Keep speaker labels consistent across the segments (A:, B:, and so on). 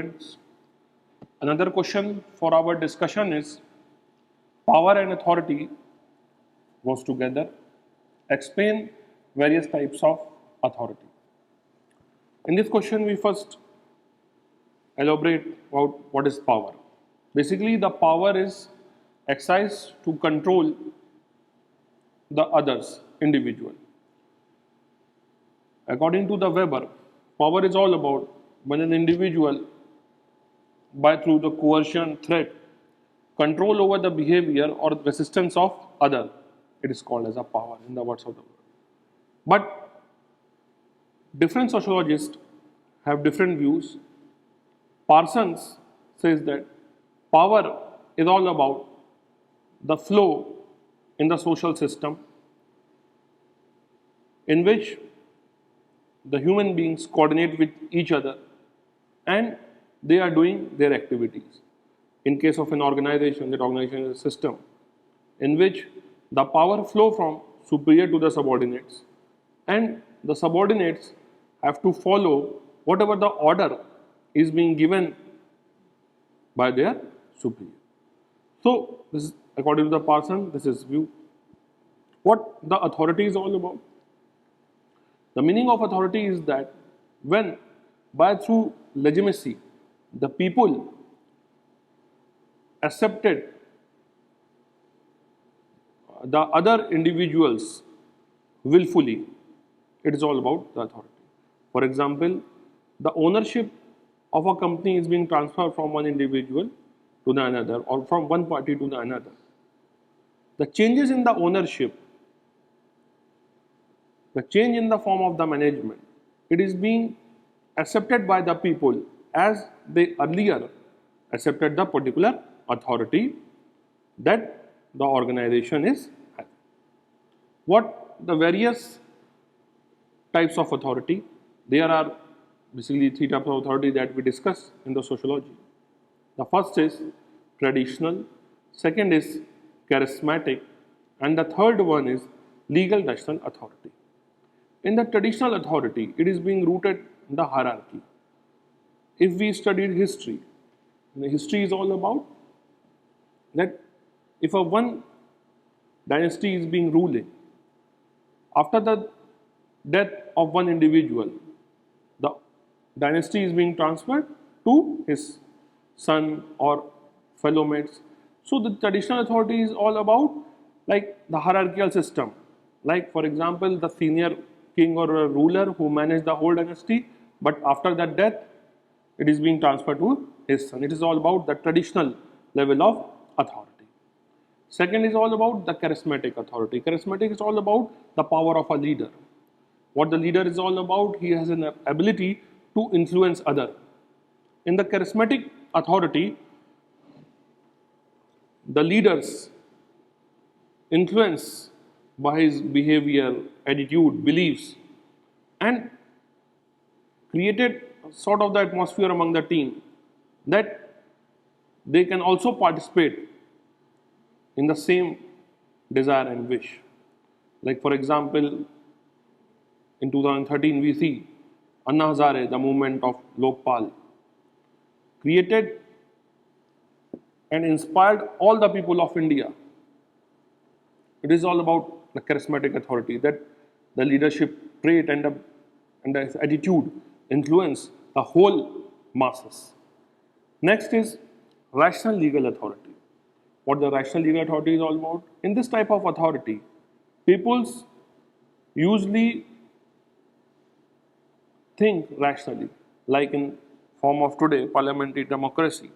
A: students. Another question for our discussion is power and authority goes together. Explain various types of authority. In this question, we first elaborate about what is power. Basically, the power is exercised to control the others, individual. According to the Weber, power is all about when an individual, by through the coercion, threat, control over the behavior or resistance of other. It is called as a power in the words of the word. But different sociologists have different views. Parsons says that power is all about the flow in the social system in which the human beings coordinate with each other and they are doing their activities. In case of an organization, that organization is a system in which the power flow from superior to the subordinates and the subordinates have to follow whatever the order is being given by their superior. So, this is according to the Parsons, this is view. What the authority is all about? The meaning of authority is that when by through legitimacy the people accepted the other individuals willfully, it is all about the authority. For example, the ownership of a company is being transferred from one individual to the another or from one party to the another. The changes in the ownership, the change in the form of the management, it is being accepted by the people as they earlier accepted the particular authority that the organization is having. What the various types of authority? There are basically three types of authority that we discuss in the sociology. The first is traditional, second is charismatic, and the third one is legal national authority. In the traditional authority, it is being rooted in the hierarchy. If we studied history, the history is all about that if a one dynasty is being ruling, after the death of one individual, the dynasty is being transferred to his son or fellow mates. So the traditional authority is all about like the hierarchical system. Like for example, the senior king or a ruler who managed the whole dynasty, but after that death, it is being transferred to his son. It is all about the traditional level of authority. Second is all about the charismatic authority. Charismatic is all about the power of a leader. What the leader is all about, he has an ability to influence other. In the charismatic authority, the leaders influence by his behavior, attitude, beliefs, and created sort of the atmosphere among the team that they can also participate in the same desire and wish. Like for example, in 2013 we see Anna Hazare, the movement of Lokpal, created and inspired all the people of India. It is all about the charismatic authority, that the leadership trait and the attitude influence the whole masses. Next is rational legal authority. What the rational legal authority is all about? In this type of authority, peoples usually think rationally, like in form of today, parliamentary democracy.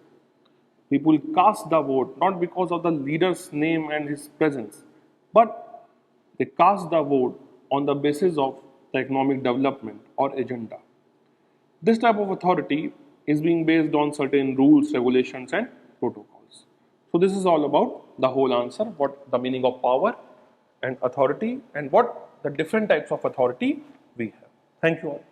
A: People cast the vote not because of the leader's name and his presence, but they cast the vote on the basis of the economic development or agenda. This type of authority is being based on certain rules, regulations, and protocols. So this is all about the whole answer, what the meaning of power and authority and what the different types of authority we have. Thank you all.